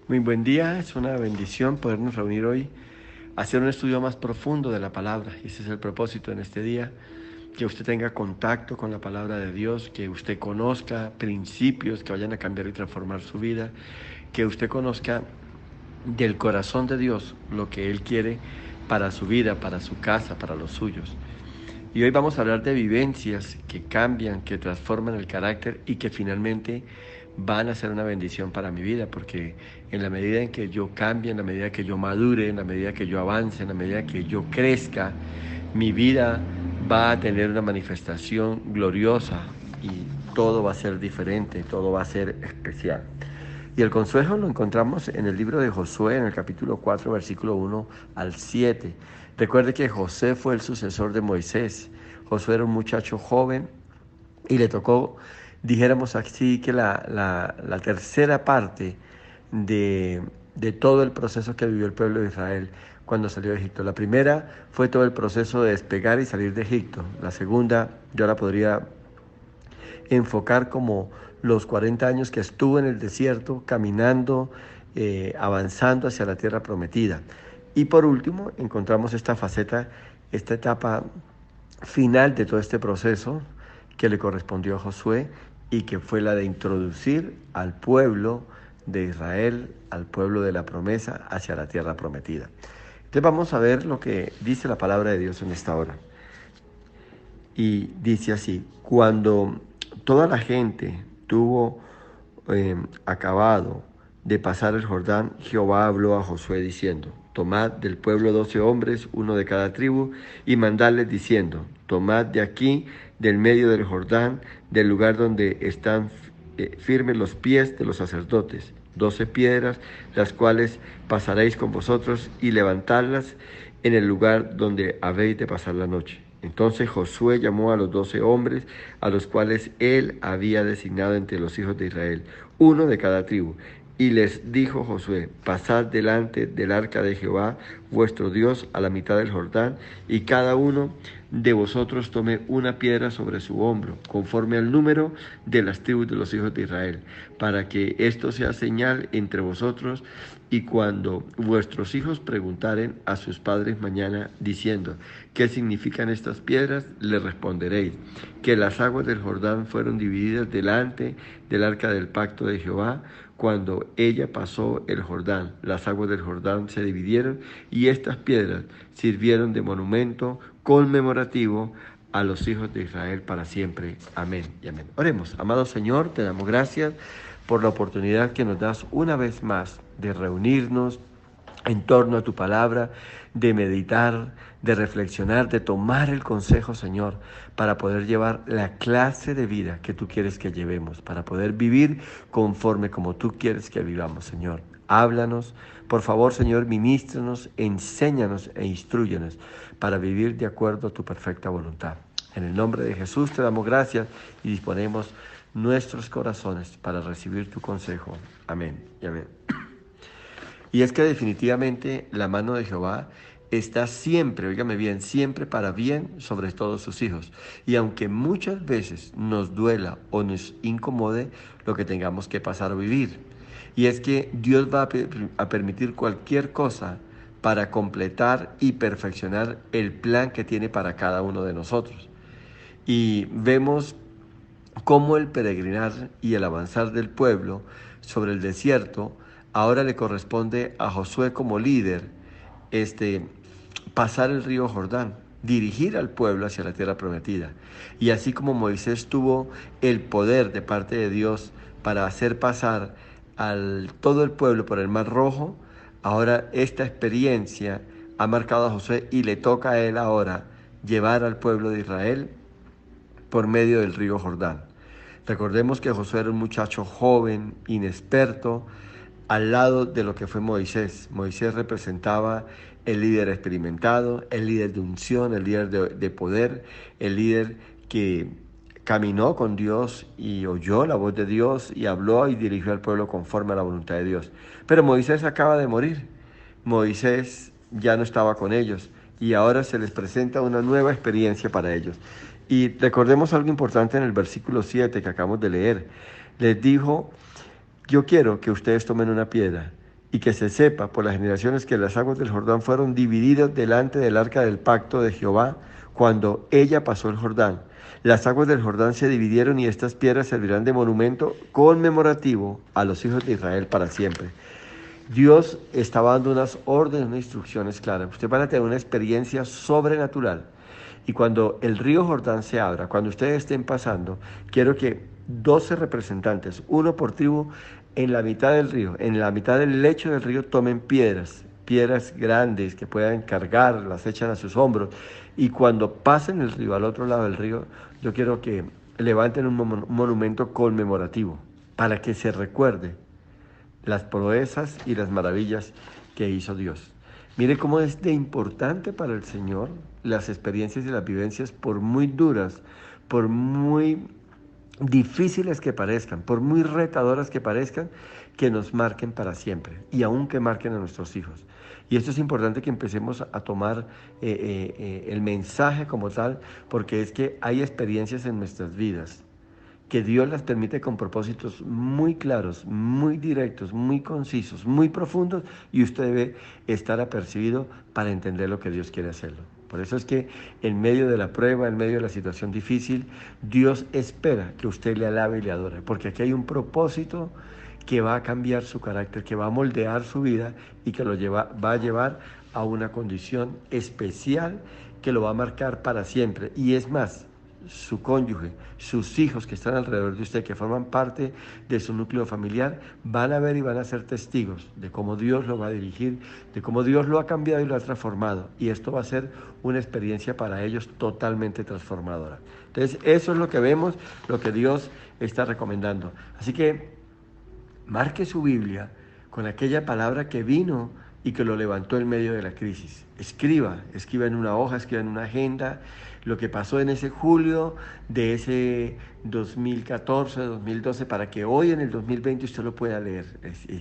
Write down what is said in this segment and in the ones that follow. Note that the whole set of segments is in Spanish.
Muy buen día, es una bendición podernos reunir hoy, hacer un estudio más profundo de la palabra. Y ese es el propósito en este día, que usted tenga contacto con la palabra de Dios, que usted conozca principios que vayan a cambiar y transformar su vida, que usted conozca del corazón de Dios lo que Él quiere para su vida, para su casa, para los suyos. Y hoy vamos a hablar de vivencias que cambian, que transforman el carácter y que finalmente van a ser una bendición para mi vida, porque en la medida en que yo cambie, en la medida que yo madure, en la medida que yo avance, en la medida que yo crezca, mi vida va a tener una manifestación gloriosa y todo va a ser diferente, todo va a ser especial. Y el consejo lo encontramos en el libro de Josué, en el capítulo 4, versículo 1 al 7. Recuerde que José fue el sucesor de Moisés. Josué era un muchacho joven y le tocó, dijéramos así, que la tercera parte de todo el proceso que vivió el pueblo de Israel cuando salió de Egipto. La primera fue todo el proceso de despegar y salir de Egipto. La segunda yo la podría enfocar como los 40 años que estuvo en el desierto, caminando, avanzando hacia la tierra prometida. Y por último, encontramos esta faceta, esta etapa final de todo este proceso que le correspondió a Josué y que fue la de introducir al pueblo de Israel, al pueblo de la promesa, hacia la tierra prometida. Entonces vamos a ver lo que dice la palabra de Dios en esta hora. Y dice así: cuando toda la gente tuvo acabado de pasar el Jordán, Jehová habló a Josué diciendo: tomad del pueblo 12 hombres, uno de cada tribu, y mandadles diciendo: tomad de aquí, del medio del Jordán, del lugar donde están firmes los pies de los sacerdotes, 12 piedras, las cuales pasaréis con vosotros, y levantadlas en el lugar donde habéis de pasar la noche. Entonces Josué llamó a los 12 hombres, a los cuales él había designado entre los hijos de Israel, uno de cada tribu. Y les dijo Josué: pasad delante del arca de Jehová vuestro Dios a la mitad del Jordán, y cada uno de vosotros tome una piedra sobre su hombro, conforme al número de las tribus de los hijos de Israel, para que esto sea señal entre vosotros, y cuando vuestros hijos preguntaren a sus padres mañana, diciendo: ¿qué significan estas piedras?, les responderéis: que las aguas del Jordán fueron divididas delante del arca del pacto de Jehová, cuando ella pasó el Jordán. Las aguas del Jordán se dividieron, y estas piedras sirvieron de monumento conmemorativo a los hijos de Israel para siempre. Amén y amén. Oremos. Amado Señor, te damos gracias por la oportunidad que nos das una vez más de reunirnos en torno a tu palabra, de meditar, de reflexionar, de tomar el consejo, Señor, para poder llevar la clase de vida que tú quieres que llevemos, para poder vivir conforme como tú quieres que vivamos, Señor. Háblanos, por favor, Señor, ministranos, enséñanos e instrúyenos para vivir de acuerdo a tu perfecta voluntad. En el nombre de Jesús te damos gracias y disponemos nuestros corazones para recibir tu consejo. Amén y amén. Y es que definitivamente la mano de Jehová está siempre, óigame bien, siempre para bien sobre todos sus hijos. Y aunque muchas veces nos duela o nos incomode lo que tengamos que pasar o vivir, y es que Dios va a permitir cualquier cosa para completar y perfeccionar el plan que tiene para cada uno de nosotros. Y vemos cómo el peregrinar y el avanzar del pueblo sobre el desierto ahora le corresponde a Josué como líder pasar el río Jordán, dirigir al pueblo hacia la tierra prometida. Y así como Moisés tuvo el poder de parte de Dios para hacer pasar todo el pueblo por el Mar Rojo, ahora esta experiencia ha marcado a Josué y le toca a él ahora llevar al pueblo de Israel por medio del río Jordán. Recordemos que Josué era un muchacho joven, inexperto, al lado de lo que fue Moisés. Moisés representaba el líder experimentado, el líder de unción, el líder de poder, el líder que caminó con Dios y oyó la voz de Dios y habló y dirigió al pueblo conforme a la voluntad de Dios. Pero Moisés acaba de morir. Moisés ya no estaba con ellos y ahora se les presenta una nueva experiencia para ellos. Y recordemos algo importante en el versículo 7 que acabamos de leer. Les dijo: yo quiero que ustedes tomen una piedra y que se sepa por las generaciones que las aguas del Jordán fueron divididas delante del arca del pacto de Jehová cuando ella pasó el Jordán. Las aguas del Jordán se dividieron y estas piedras servirán de monumento conmemorativo a los hijos de Israel para siempre. Dios estaba dando unas órdenes, unas instrucciones claras. Ustedes van a tener una experiencia sobrenatural. Y cuando el río Jordán se abra, cuando ustedes estén pasando, quiero que 12 representantes, uno por tribu, en la mitad del río, en la mitad del lecho del río, tomen piedras, piedras grandes que puedan cargar, las echan a sus hombros. Y cuando pasen el río, al otro lado del río, yo quiero que levanten un monumento conmemorativo para que se recuerde las proezas y las maravillas que hizo Dios. Mire cómo es de importante para el Señor las experiencias y las vivencias, por muy duras, por muy difíciles que parezcan, por muy retadoras que parezcan, que nos marquen para siempre y aún que marquen a nuestros hijos. Y esto es importante que empecemos a tomar el mensaje como tal, porque es que hay experiencias en nuestras vidas que Dios las permite con propósitos muy claros, muy directos, muy concisos, muy profundos, y usted debe estar apercibido para entender lo que Dios quiere hacerlo. Por eso es que en medio de la prueba, en medio de la situación difícil, Dios espera que usted le alabe y le adore, porque aquí hay un propósito que va a cambiar su carácter, que va a moldear su vida y que va a llevar a una condición especial que lo va a marcar para siempre. Y es más, su cónyuge, sus hijos que están alrededor de usted, que forman parte de su núcleo familiar, van a ver y van a ser testigos de cómo Dios lo va a dirigir, de cómo Dios lo ha cambiado y lo ha transformado. Y esto va a ser una experiencia para ellos totalmente transformadora. Entonces, eso es lo que vemos, lo que Dios está recomendando. Así que marque su Biblia con aquella palabra que vino y que lo levantó en medio de la crisis. Escriba en una hoja, escriba en una agenda lo que pasó en ese julio de ese 2014, 2012, para que hoy en el 2020 usted lo pueda leer,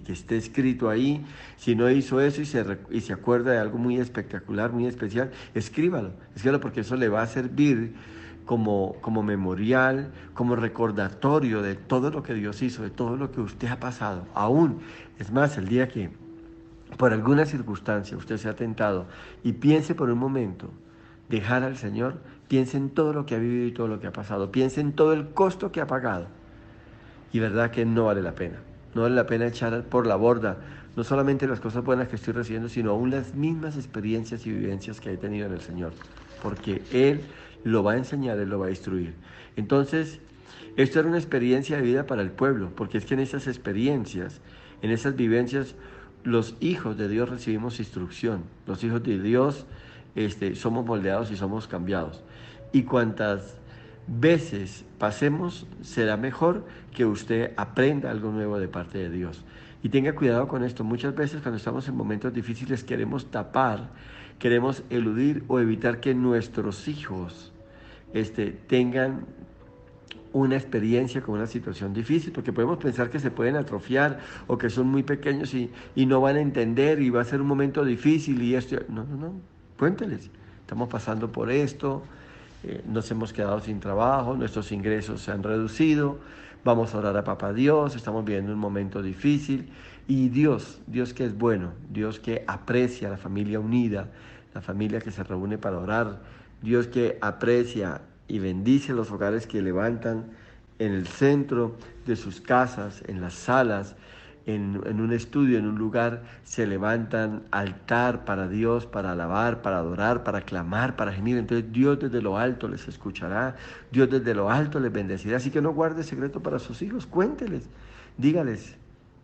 que esté escrito ahí. Si no hizo eso y se acuerda de algo muy espectacular, muy especial, escríbalo porque eso le va a servir como memorial, como recordatorio de todo lo que Dios hizo, de todo lo que usted ha pasado. Aún, es más, el día que por alguna circunstancia usted se ha tentado y piense por un momento dejar al Señor, piense en todo lo que ha vivido y todo lo que ha pasado, piense en todo el costo que ha pagado, y verdad que no vale la pena. No vale la pena echar por la borda no solamente las cosas buenas que estoy recibiendo, sino aún las mismas experiencias y vivencias que he tenido en el Señor, porque Él lo va a enseñar, Él lo va a instruir. Entonces, esto era una experiencia de vida para el pueblo, porque es que en esas experiencias, en esas vivencias, los hijos de Dios recibimos instrucción. Los hijos de Dios somos moldeados y somos cambiados. Y cuantas veces pasemos, será mejor que usted aprenda algo nuevo de parte de Dios. Y tenga cuidado con esto. Muchas veces cuando estamos en momentos difíciles queremos tapar, queremos eludir o evitar que nuestros hijos tengan una experiencia con una situación difícil, porque podemos pensar que se pueden atrofiar o que son muy pequeños y no van a entender y va a ser un momento difícil y esto. No, cuénteles, estamos pasando por esto, nos hemos quedado sin trabajo, nuestros ingresos se han reducido, vamos a orar a Papá Dios, estamos viviendo un momento difícil y Dios que es bueno, Dios que aprecia a la familia unida, la familia que se reúne para orar, Dios que aprecia y bendice los hogares que levantan en el centro de sus casas, en las salas, en un estudio, en un lugar, se levantan altar para Dios, para alabar, para adorar, para clamar, para gemir. Entonces Dios desde lo alto les escuchará, Dios desde lo alto les bendecirá. Así que no guarde secreto para sus hijos, cuénteles, dígales.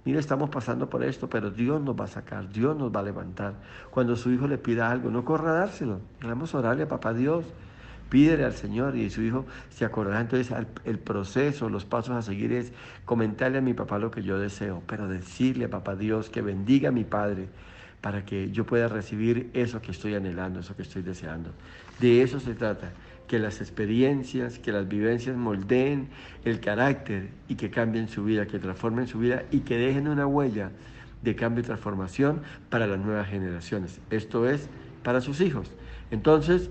Mira, estamos pasando por esto, pero Dios nos va a sacar, Dios nos va a levantar. Cuando su hijo le pida algo, no corra a dárselo. Vamos a orarle a Papá Dios. Pídele al Señor y su hijo se acordará. Entonces el proceso, los pasos a seguir es comentarle a mi papá lo que yo deseo, pero decirle a Papá Dios que bendiga a mi Padre para que yo pueda recibir eso que estoy anhelando, eso que estoy deseando. De eso se trata, que las experiencias, que las vivencias moldeen el carácter y que cambien su vida, que transformen su vida y que dejen una huella de cambio y transformación para las nuevas generaciones. Esto es para sus hijos. Entonces,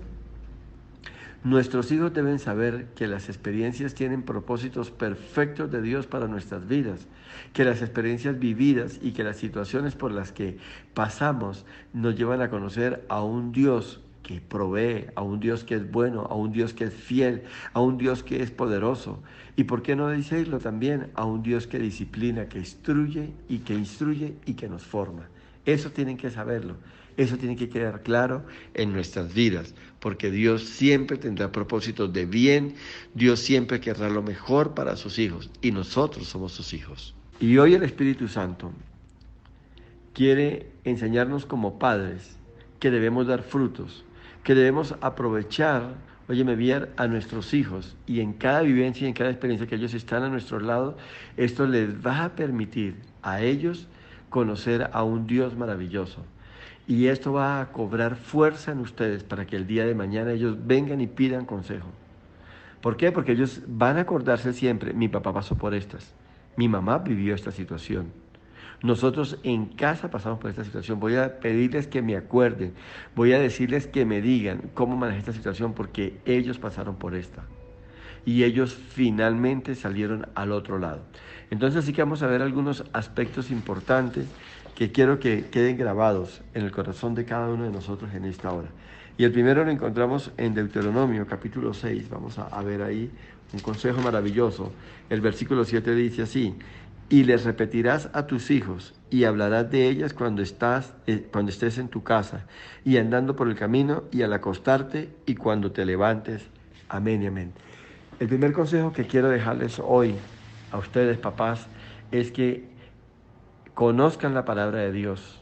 Nuestros hijos deben saber que las experiencias tienen propósitos perfectos de Dios para nuestras vidas, que las experiencias vividas y que las situaciones por las que pasamos nos llevan a conocer a un Dios que provee, a un Dios que es bueno, a un Dios que es fiel, a un Dios que es poderoso. Y por qué no decirlo también, a un Dios que disciplina, que instruye y que nos forma. Eso tienen que saberlo. Eso tiene que quedar claro en nuestras vidas, porque Dios siempre tendrá propósitos de bien, Dios siempre querrá lo mejor para sus hijos, y nosotros somos sus hijos. Y hoy el Espíritu Santo quiere enseñarnos como padres que debemos dar frutos, que debemos aprovechar, óyeme bien, a nuestros hijos, y en cada vivencia y en cada experiencia que ellos están a nuestro lado, esto les va a permitir a ellos conocer a un Dios maravilloso. Y esto va a cobrar fuerza en ustedes para que el día de mañana ellos vengan y pidan consejo. ¿Por qué? Porque ellos van a acordarse siempre, mi papá pasó por estas, mi mamá vivió esta situación. Nosotros en casa pasamos por esta situación. Voy a pedirles que me acuerden, voy a decirles que me digan cómo manejar esta situación porque ellos pasaron por esta. Y ellos finalmente salieron al otro lado. Entonces sí que vamos a ver algunos aspectos importantes que quiero que queden grabados en el corazón de cada uno de nosotros en esta hora. Y el primero lo encontramos en Deuteronomio, capítulo 6. Vamos a ver ahí un consejo maravilloso. El versículo 7 dice así: y les repetirás a tus hijos y hablarás de ellas cuando estés en tu casa y andando por el camino y al acostarte y cuando te levantes. Amén y amén. El primer consejo que quiero dejarles hoy a ustedes, papás, es que conozcan la palabra de Dios,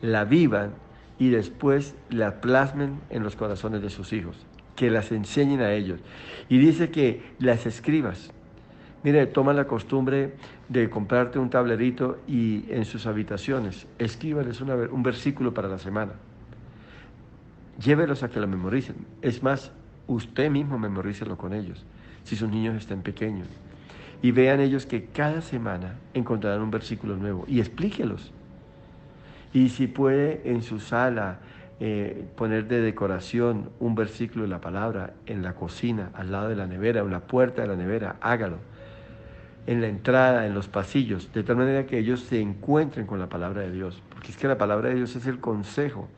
la vivan y después la plasmen en los corazones de sus hijos, que las enseñen a ellos. Y dice que las escribas. Mire, toma la costumbre de comprarte un tablerito y en sus habitaciones, escríbales un versículo para la semana. Llévelos a que lo memoricen. Es más, usted mismo memorícelo con ellos, si sus niños están pequeños. Y vean ellos que cada semana encontrarán un versículo nuevo y explíquelos. Y si puede en su sala poner de decoración un versículo de la palabra en la cocina, al lado de la nevera, en la puerta de la nevera, hágalo. En la entrada, en los pasillos, de tal manera que ellos se encuentren con la palabra de Dios. Porque es que la palabra de Dios es el consejo.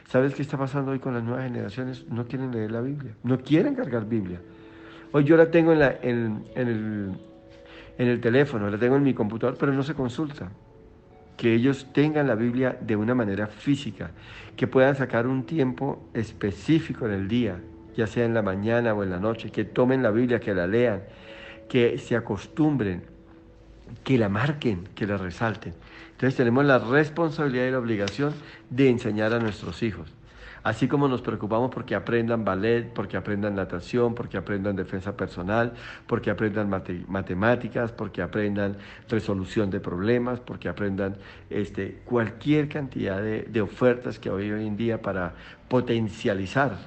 ¿Sabes qué está pasando hoy con las nuevas generaciones? No quieren leer la Biblia, no quieren cargar Biblia. Hoy yo la tengo en el teléfono, la tengo en mi computador, pero no se consulta. Que ellos tengan la Biblia de una manera física, que puedan sacar un tiempo específico en el día, ya sea en la mañana o en la noche, que tomen la Biblia, que la lean, que se acostumbren, que la marquen, que la resalten. Entonces tenemos la responsabilidad y la obligación de enseñar a nuestros hijos. Así como nos preocupamos porque aprendan ballet, porque aprendan natación, porque aprendan defensa personal, porque aprendan matemáticas, porque aprendan resolución de problemas, porque aprendan cualquier cantidad de ofertas que hoy en día para potencializar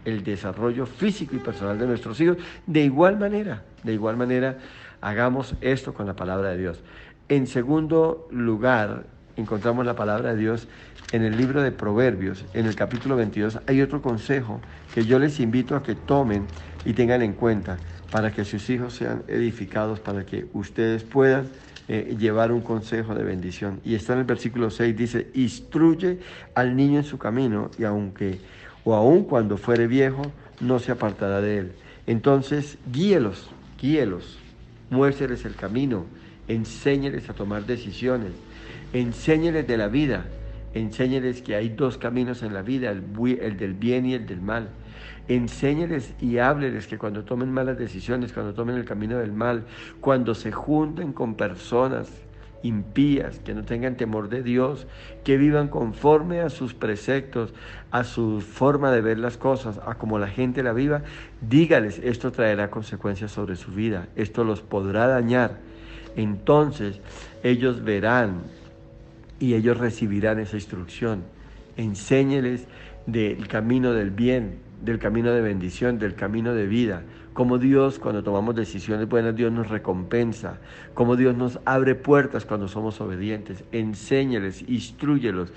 el desarrollo físico y personal de nuestros hijos. De igual manera, hagamos esto con la palabra de Dios. En segundo lugar, encontramos la palabra de Dios en el libro de Proverbios, en el capítulo 22. Hay otro consejo que yo les invito a que tomen y tengan en cuenta para que sus hijos sean edificados, para que ustedes puedan llevar un consejo de bendición. Y está en el versículo 6, dice: instruye al niño en su camino y aun cuando fuere viejo, no se apartará de él. Entonces, guíelos, muéstreles el camino, enséñeles a tomar decisiones, enséñeles de la vida, enséñeles que hay dos caminos en la vida, el del bien y el del mal. Enséñeles y hábleles que cuando tomen malas decisiones, cuando tomen el camino del mal, cuando se junten con personas impías, que no tengan temor de Dios, que vivan conforme a sus preceptos, a su forma de ver las cosas, a como la gente la viva, dígales, esto traerá consecuencias sobre su vida, esto los podrá dañar. Entonces ellos verán y ellos recibirán esa instrucción. Enséñeles del camino del bien, del camino de bendición, del camino de vida. Como Dios, cuando tomamos decisiones buenas, Dios nos recompensa. Como Dios nos abre puertas cuando somos obedientes. Enséñeles, instrúyelos,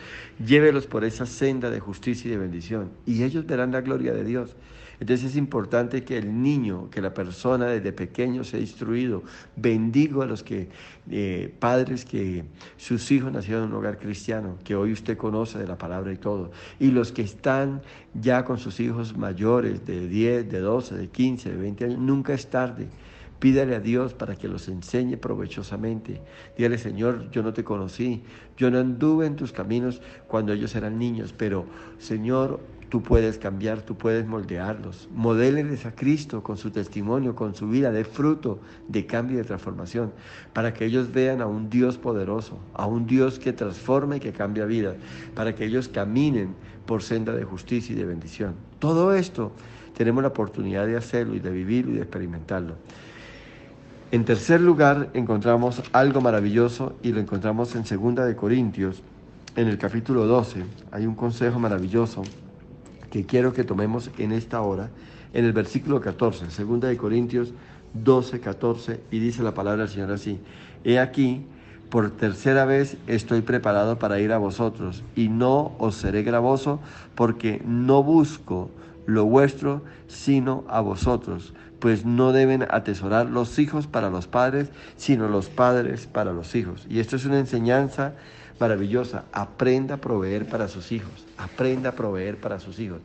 llévelos por esa senda de justicia y de bendición. Y ellos verán la gloria de Dios. Entonces es importante que el niño, que la persona desde pequeño sea instruido. Bendigo a los padres que sus hijos nacieron en un hogar cristiano, que hoy usted conoce de la palabra y todo. Y los que están ya con sus hijos mayores de 10, de 12, de 15, de 20 años, nunca es tarde. Pídale a Dios para que los enseñe provechosamente. Dígale, Señor, yo no te conocí, yo no anduve en tus caminos cuando ellos eran niños, pero Señor, tú puedes cambiar, tú puedes moldearlos. Modélenles a Cristo con su testimonio, con su vida, de fruto, de cambio y de transformación, para que ellos vean a un Dios poderoso, a un Dios que transforma y que cambia vidas, para que ellos caminen por senda de justicia y de bendición. Todo esto tenemos la oportunidad de hacerlo y de vivirlo y de experimentarlo. En tercer lugar, encontramos algo maravilloso y lo encontramos en 2 Corintios, en el capítulo 12. Hay un consejo maravilloso que quiero que tomemos en esta hora, en el versículo 14, 2 Corintios 12, 14, y dice la palabra del Señor así: He aquí, por tercera vez estoy preparado para ir a vosotros, y no os seré gravoso, porque no busco lo vuestro, sino a vosotros, pues no deben atesorar los hijos para los padres, sino los padres para los hijos. Y esto es una enseñanza maravillosa. Aprenda a proveer para sus hijos, aprenda a proveer para sus hijos.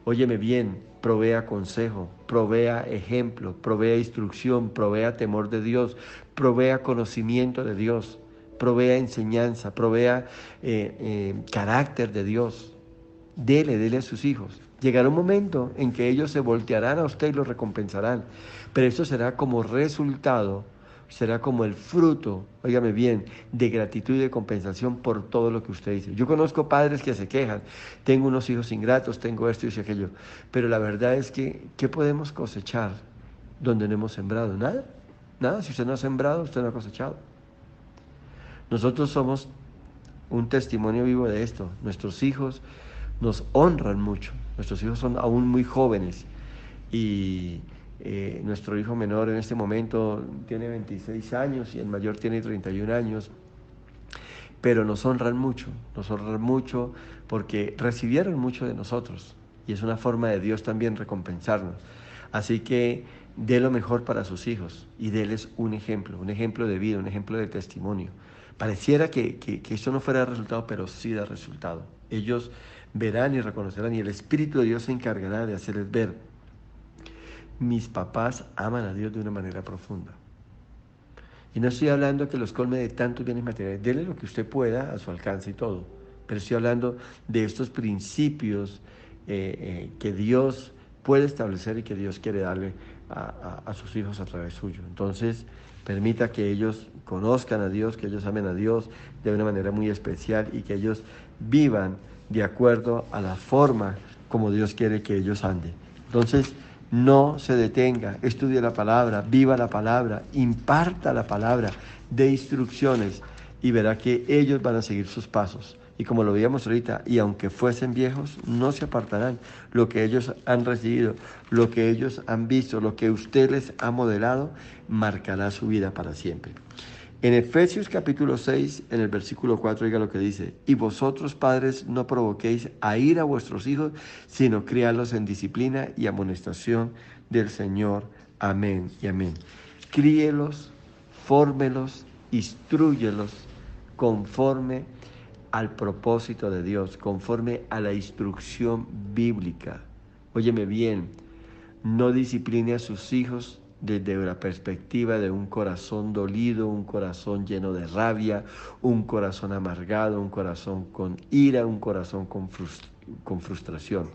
Óyeme bien, provea consejo, provea ejemplo, provea instrucción, provea temor de Dios, provea conocimiento de Dios, provea enseñanza, provea carácter de Dios. Dele a sus hijos. Llegará un momento en que ellos se voltearán a usted y lo recompensarán, pero eso será como resultado, será como el fruto, óigame bien, de gratitud y de compensación por todo lo que usted dice. Yo conozco padres que se quejan: tengo unos hijos ingratos, tengo esto y aquello, pero la verdad es que, ¿qué podemos cosechar donde no hemos sembrado? Nada, nada. Si usted no ha sembrado, usted no ha cosechado. Nosotros somos un testimonio vivo de esto. Nuestros hijos nos honran mucho. Nuestros hijos son aún muy jóvenes y nuestro hijo menor en este momento tiene 26 años y el mayor tiene 31 años, pero nos honran mucho porque recibieron mucho de nosotros y es una forma de Dios también recompensarnos. Así que dé lo mejor para sus hijos y déles un ejemplo de vida, un ejemplo de testimonio. Pareciera que esto no fuera resultado, pero sí da resultado. Ellos verán y reconocerán y el Espíritu de Dios se encargará de hacerles ver: mis papás aman a Dios de una manera profunda. Y no estoy hablando que los colme de tantos bienes materiales, déle lo que usted pueda a su alcance y todo, pero estoy hablando de estos principios que Dios puede establecer y que Dios quiere darle a sus hijos a través suyo. Entonces, permita que ellos conozcan a Dios, que ellos amen a Dios de una manera muy especial y que ellos vivan de acuerdo a la forma como Dios quiere que ellos anden. Entonces, no se detenga, estudie la palabra, viva la palabra, imparta la palabra, dé instrucciones y verá que ellos van a seguir sus pasos. Y como lo veíamos ahorita, y aunque fuesen viejos, no se apartarán. Lo que ellos han recibido, lo que ellos han visto, lo que usted les ha modelado, marcará su vida para siempre. En Efesios capítulo 6, en el versículo 4, oiga lo que dice: y vosotros, padres, no provoquéis a ira a vuestros hijos, sino criadlos en disciplina y amonestación del Señor. Amén y amén. Críelos, fórmelos, instrúyelos conforme al propósito de Dios, conforme a la instrucción bíblica. Óyeme bien, no discipline a sus hijos desde la perspectiva de un corazón dolido, un corazón lleno de rabia, un corazón amargado, un corazón con ira, un corazón con frustración.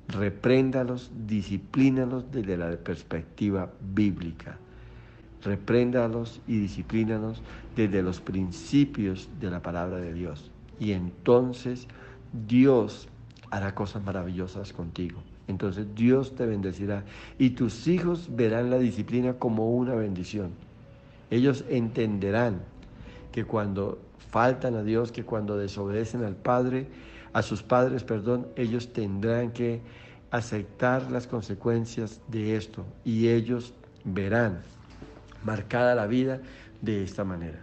Repréndalos, disciplínalos desde la perspectiva bíblica. Repréndalos y disciplínalos desde los principios de la palabra de Dios. Y entonces Dios hará cosas maravillosas contigo. Entonces Dios te bendecirá y tus hijos verán la disciplina como una bendición. Ellos entenderán que cuando faltan a Dios, que cuando desobedecen a sus padres, ellos tendrán que aceptar las consecuencias de esto y ellos verán marcada la vida de esta manera.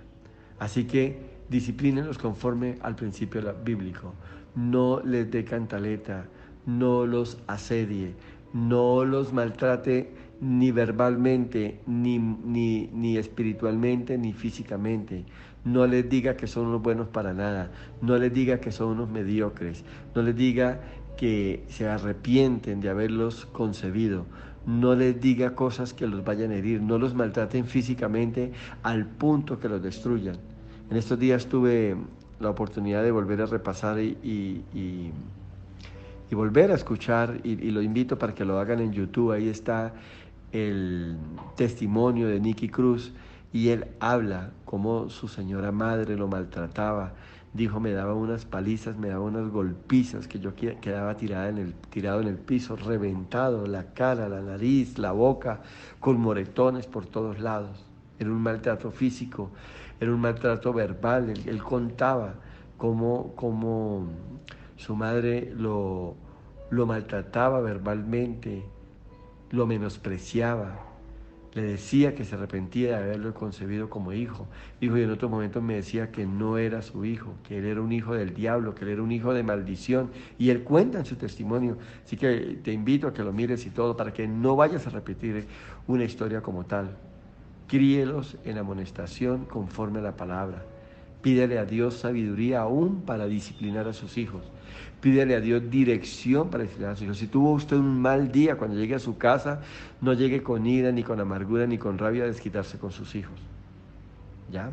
Así que disciplínenlos conforme al principio bíblico. No les dé cantaleta, no los asedie, No los maltrate ni verbalmente, ni espiritualmente, ni físicamente. No les diga que son unos buenos para nada. No les diga que son unos mediocres. No les diga que se arrepienten de haberlos concebido. No les diga cosas que los vayan a herir. No los maltraten físicamente al punto que los destruyan. En estos días tuve la oportunidad de volver a repasar y volver a escuchar, y lo invito para que lo hagan en YouTube. Ahí está el testimonio de Nicky Cruz, y él habla cómo su señora madre lo maltrataba. Dijo, me daba unas palizas, me daba unas golpizas, que yo quedaba tirado en el piso, reventado, la cara, la nariz, la boca, con moretones por todos lados. Era un maltrato físico, era un maltrato verbal. Él contaba cómo su madre lo maltrataba verbalmente, lo menospreciaba, le decía que se arrepentía de haberlo concebido como hijo. Dijo, y en otros momentos me decía que no era su hijo, que él era un hijo del diablo, que él era un hijo de maldición. Y él cuenta en su testimonio. Así que te invito a que lo mires y todo, para que no vayas a repetir una historia como tal. Críelos en amonestación conforme a la palabra. Pídele a Dios sabiduría aún para disciplinar a sus hijos. Pídele a Dios dirección para disciplinar a sus hijos. Si tuvo usted un mal día, cuando llegue a su casa, no llegue con ira, ni con amargura, ni con rabia a desquitarse con sus hijos. ¿Ya?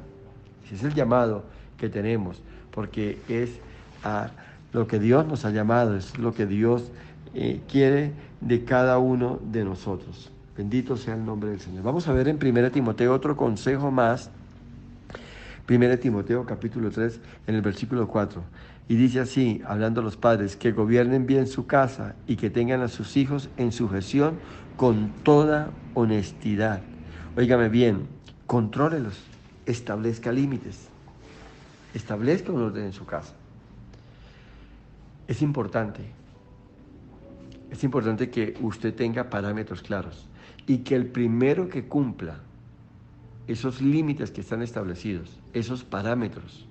Ese es el llamado que tenemos, porque es a lo que Dios nos ha llamado, es lo que Dios quiere de cada uno de nosotros. Bendito sea el nombre del Señor. Vamos a ver en 1 Timoteo otro consejo más. 1 Timoteo capítulo 3, en el versículo 4. Y dice así, hablando a los padres, que gobiernen bien su casa y que tengan a sus hijos en sujeción con toda honestidad. Óigame bien, contrólelos, establezca límites, establezca un orden en su casa. Es importante que usted tenga parámetros claros y que el primero que cumpla esos límites que están establecidos, esos parámetros,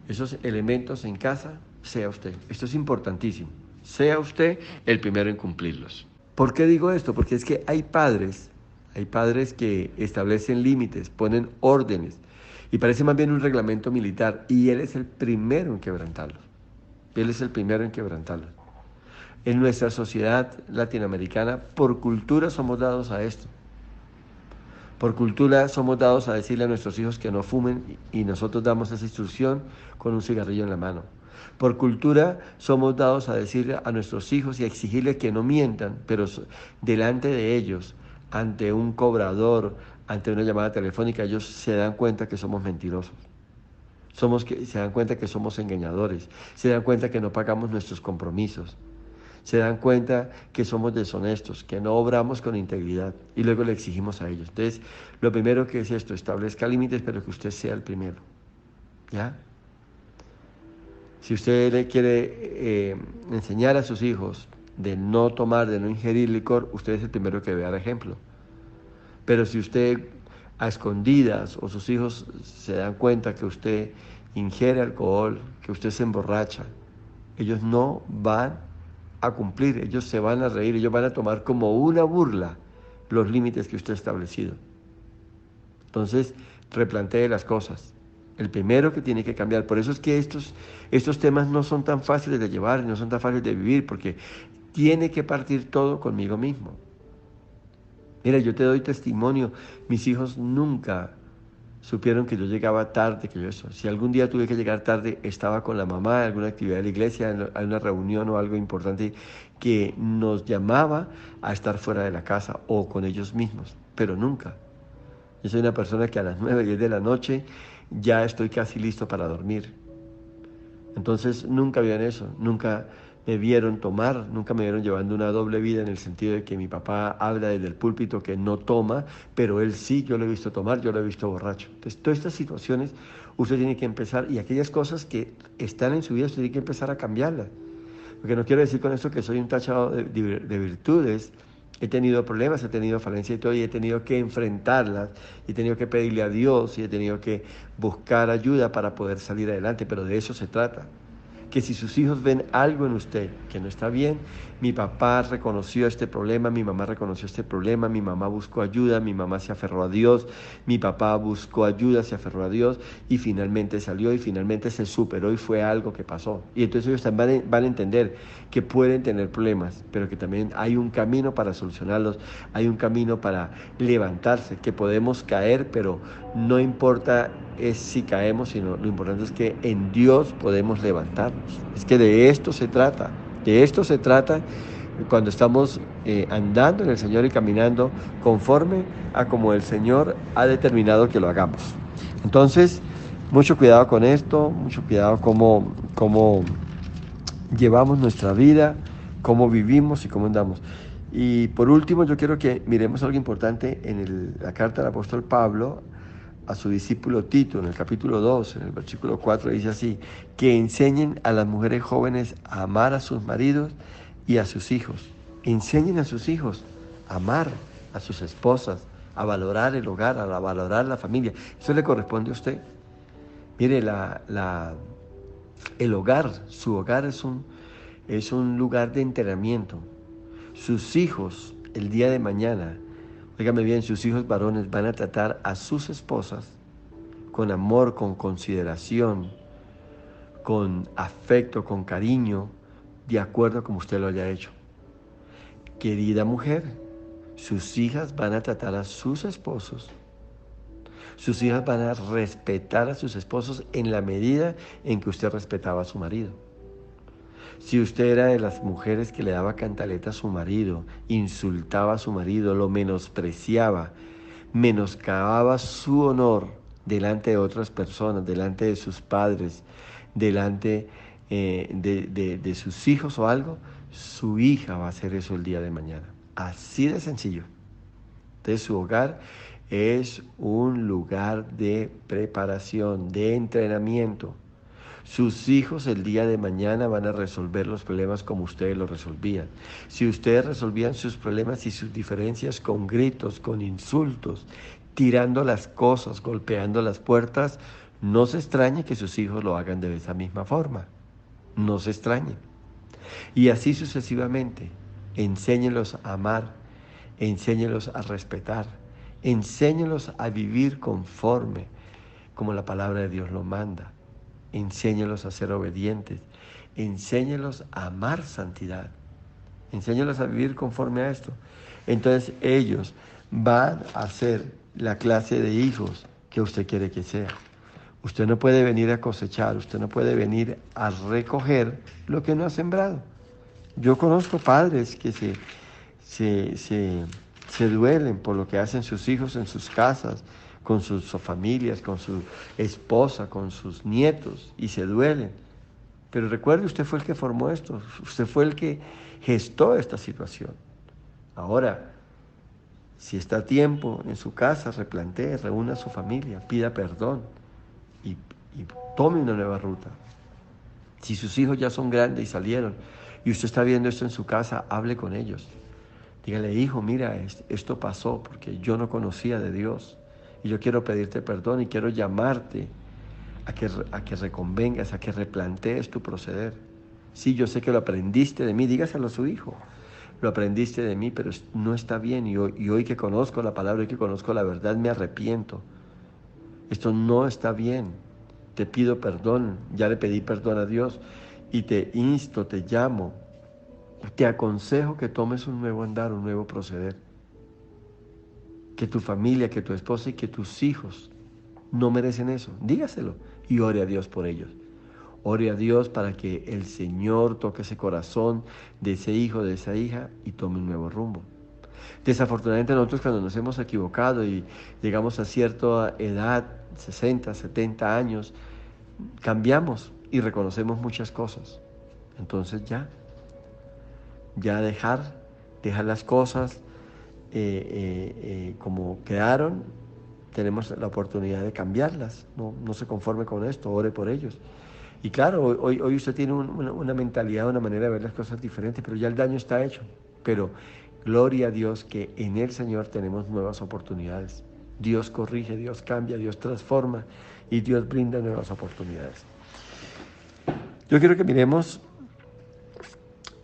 esos elementos en casa, sea usted. Esto es importantísimo. Sea usted el primero en cumplirlos. ¿Por qué digo esto? Porque es que hay padres que establecen límites, ponen órdenes, y parece más bien un reglamento militar, y él es el primero en quebrantarlos. Él es el primero en quebrantarlos. En nuestra sociedad latinoamericana, por cultura somos dados a esto. Por cultura somos dados a decirle a nuestros hijos que no fumen, y nosotros damos esa instrucción con un cigarrillo en la mano. Por cultura somos dados a decirle a nuestros hijos y a exigirles que no mientan, pero delante de ellos, ante un cobrador, ante una llamada telefónica, ellos se dan cuenta que somos mentirosos. Se dan cuenta que somos engañadores, se dan cuenta que no pagamos nuestros compromisos. Se dan cuenta que somos deshonestos, que no obramos con integridad, y luego le exigimos a ellos. Entonces, lo primero que es esto, establezca límites, pero que usted sea el primero. ¿Ya? Si usted le quiere enseñar a sus hijos de no tomar, de no ingerir licor, usted es el primero que debe dar ejemplo. Pero si usted a escondidas, o sus hijos se dan cuenta que usted ingiere alcohol, que usted se emborracha, ellos no van a cumplir, ellos se van a reír, ellos van a tomar como una burla los límites que usted ha establecido. Entonces, replantee las cosas. El primero que tiene que cambiar. Por eso es que estos temas no son tan fáciles de llevar, no son tan fáciles de vivir, porque tiene que partir todo conmigo mismo. Mira, yo te doy testimonio, mis hijos nunca supieron que yo llegaba tarde, que yo eso. Si algún día tuve que llegar tarde, estaba con la mamá en alguna actividad de la iglesia, en una reunión o algo importante que nos llamaba a estar fuera de la casa o con ellos mismos, pero nunca. Yo soy una persona que a las 9, 10 de la noche ya estoy casi listo para dormir. Entonces nunca vieron eso, nunca me vieron tomar, nunca me vieron llevando una doble vida, en el sentido de que mi papá habla desde el púlpito que no toma, pero él sí, yo lo he visto tomar, yo lo he visto borracho. Entonces, todas estas situaciones usted tiene que empezar, y aquellas cosas que están en su vida usted tiene que empezar a cambiarlas. Porque no quiero decir con esto que soy un tachado de virtudes. He tenido problemas, he tenido falencias y todo, y he tenido que enfrentarlas, y he tenido que pedirle a Dios, y he tenido que buscar ayuda para poder salir adelante, pero de eso se trata. que si sus hijos ven algo en usted que no está bien, mi papá reconoció este problema, mi mamá reconoció este problema, mi mamá buscó ayuda, mi mamá se aferró a Dios, mi papá buscó ayuda, se aferró a Dios y finalmente salió y finalmente se superó y fue algo que pasó. Y entonces ellos también van a entender que pueden tener problemas, pero que también hay un camino para solucionarlos, hay un camino para levantarse, que podemos caer, pero no importa es si caemos, sino lo importante es que en Dios podemos levantarnos. Es que de esto se trata, cuando estamos andando en el Señor y caminando conforme a como el Señor ha determinado que lo hagamos. Entonces, mucho cuidado con esto, mucho cuidado cómo llevamos nuestra vida, cómo vivimos y cómo andamos. Y por último, yo quiero que miremos algo importante en la carta del apóstol Pablo a su discípulo Tito, en el capítulo 2, en el versículo 4, dice así: que enseñen a las mujeres jóvenes a amar a sus maridos y a sus hijos. Enseñen a sus hijos a amar a sus esposas, a valorar el hogar, a valorar la familia. Eso le corresponde a usted. Mire, el hogar, su hogar es un lugar de entrenamiento. Sus hijos, el día de mañana, óigame bien, sus hijos varones van a tratar a sus esposas con amor, con consideración, con afecto, con cariño, de acuerdo a como usted lo haya hecho. Querida mujer, sus hijas van a tratar a sus esposos, sus hijas van a respetar a sus esposos en la medida en que usted respetaba a su marido. Si usted era de las mujeres que le daba cantaleta a su marido, insultaba a su marido, lo menospreciaba, menoscababa su honor delante de otras personas, delante de sus padres, delante de sus hijos o algo, su hija va a hacer eso el día de mañana. Así de sencillo. Entonces su hogar es un lugar de preparación, de entrenamiento. Sus hijos el día de mañana van a resolver los problemas como ustedes los resolvían. Si ustedes resolvían sus problemas y sus diferencias con gritos, con insultos, tirando las cosas, golpeando las puertas, no se extrañe que sus hijos lo hagan de esa misma forma. No se extrañen. Y así sucesivamente. Enséñelos a amar, enséñelos a respetar, enséñelos a vivir conforme como la palabra de Dios lo manda. Enséñelos a ser obedientes, enséñelos a amar santidad, enséñelos a vivir conforme a esto. Entonces ellos van a ser la clase de hijos que usted quiere que sea. Usted no puede venir a cosechar, usted no puede venir a recoger lo que no ha sembrado. Yo conozco padres que se duelen por lo que hacen sus hijos en sus casas, con sus familias, con su esposa, con sus nietos, y se duelen. Pero recuerde, usted fue el que formó esto, usted fue el que gestó esta situación. Ahora, si está a tiempo en su casa, replantee, reúna a su familia, pida perdón y tome una nueva ruta. Si sus hijos ya son grandes y salieron, y usted está viendo esto en su casa, hable con ellos. Dígale: hijo, mira, esto pasó porque yo no conocía de Dios. Y yo quiero pedirte perdón y quiero llamarte a que reconvengas, a que replantees tu proceder. Sí, yo sé que lo aprendiste de mí, dígaselo a su hijo. Lo aprendiste de mí, pero no está bien. Y hoy que conozco la palabra, hoy que conozco la verdad, me arrepiento. Esto no está bien. Te pido perdón, ya le pedí perdón a Dios y te insto, te llamo, te aconsejo que tomes un nuevo andar, un nuevo proceder. Que tu familia, que tu esposa y que tus hijos no merecen eso. Dígaselo y ore a Dios por ellos. Ore a Dios para que el Señor toque ese corazón de ese hijo, de esa hija y tome un nuevo rumbo. Desafortunadamente nosotros cuando nos hemos equivocado y llegamos a cierta edad, 60, 70 años, cambiamos y reconocemos muchas cosas. Entonces ya dejar las cosas como quedaron, tenemos la oportunidad de cambiarlas. No se conforme con esto, ore por ellos. Y claro, hoy usted tiene una mentalidad, una manera de ver las cosas diferentes, pero ya el daño está hecho. Pero gloria a Dios que en el Señor tenemos nuevas oportunidades. Dios corrige, Dios cambia, Dios transforma y Dios brinda nuevas oportunidades. Yo quiero que miremos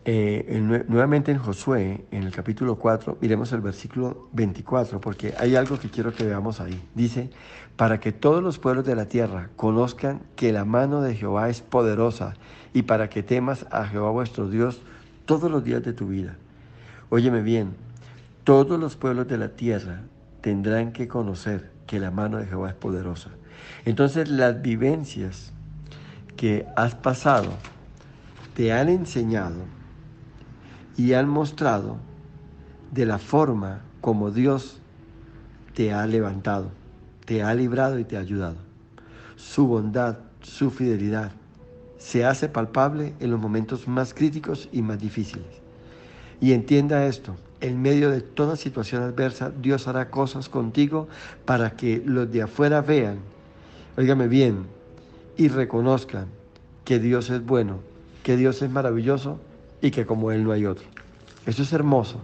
nuevamente en Josué, en el capítulo 4, miremos el versículo 24, porque hay algo que quiero que veamos ahí. Dice, para que todos los pueblos de la tierra conozcan que la mano de Jehová es poderosa y para que temas a Jehová vuestro Dios todos los días de tu vida. Óyeme bien, todos los pueblos de la tierra tendrán que conocer que la mano de Jehová es poderosa. Entonces las vivencias que has pasado te han enseñado y han mostrado de la forma como Dios te ha levantado, te ha librado y te ha ayudado. Su bondad, su fidelidad se hace palpable en los momentos más críticos y más difíciles. Y entienda esto, en medio de toda situación adversa, Dios hará cosas contigo para que los de afuera vean, óigame bien, y reconozcan que Dios es bueno, que Dios es maravilloso y que como Él no hay otro. Eso es hermoso,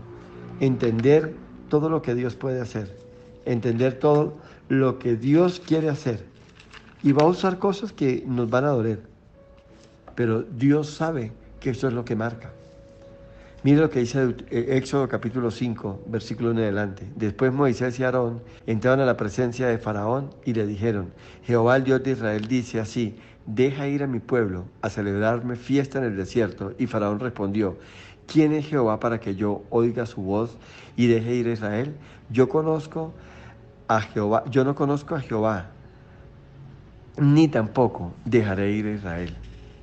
entender todo lo que Dios puede hacer, entender todo lo que Dios quiere hacer. Y va a usar cosas que nos van a doler, pero Dios sabe que eso es lo que marca. Mire lo que dice Éxodo capítulo 5, versículo 1 en adelante. Después Moisés y Aarón entraron a la presencia de Faraón y le dijeron, Jehová el Dios de Israel dice así, deja ir a mi pueblo a celebrarme fiesta en el desierto. Y Faraón respondió, ¿quién es Jehová para que yo oiga su voz y deje ir a Israel? Yo no conozco a Jehová, ni tampoco dejaré ir a Israel.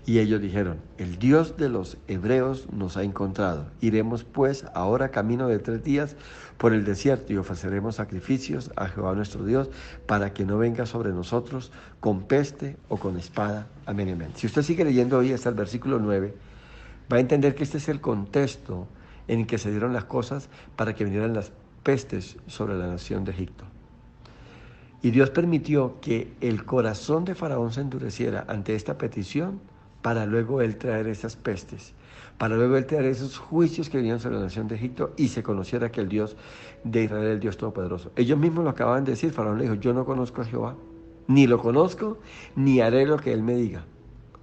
Y ellos dijeron, el Dios de los hebreos nos ha encontrado. Iremos pues ahora camino de 3 días por el desierto y ofreceremos sacrificios a Jehová nuestro Dios para que no venga sobre nosotros con peste o con espada. Amén, amén. Si usted sigue leyendo hoy hasta el versículo 9, va a entender que este es el contexto en el que se dieron las cosas para que vinieran las pestes sobre la nación de Egipto. Y Dios permitió que el corazón de Faraón se endureciera ante esta petición para luego él traer esas pestes, para luego él traer esos juicios que venían sobre la nación de Egipto y se conociera que el Dios de Israel es el Dios Todopoderoso. Ellos mismos lo acababan de decir, Faraón le dijo, yo no conozco a Jehová, ni lo conozco, ni haré lo que él me diga.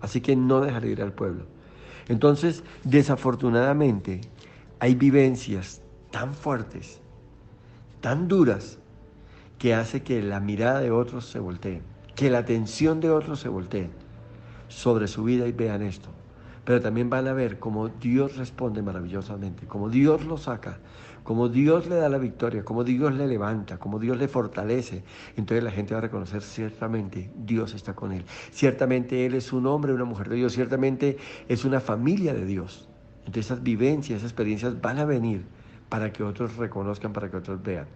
Así que no dejaré ir al pueblo. Entonces, desafortunadamente, hay vivencias tan fuertes, tan duras, que hace que la mirada de otros se voltee, que la atención de otros se voltee sobre su vida y vean esto. Pero también van a ver cómo Dios responde maravillosamente, cómo Dios lo saca, cómo Dios le da la victoria, cómo Dios le levanta, cómo Dios le fortalece. Entonces la gente va a reconocer ciertamente Dios está con él. Ciertamente él es un hombre, una mujer de Dios, ciertamente es una familia de Dios. Entonces esas vivencias, esas experiencias van a venir para que otros reconozcan, para que otros vean.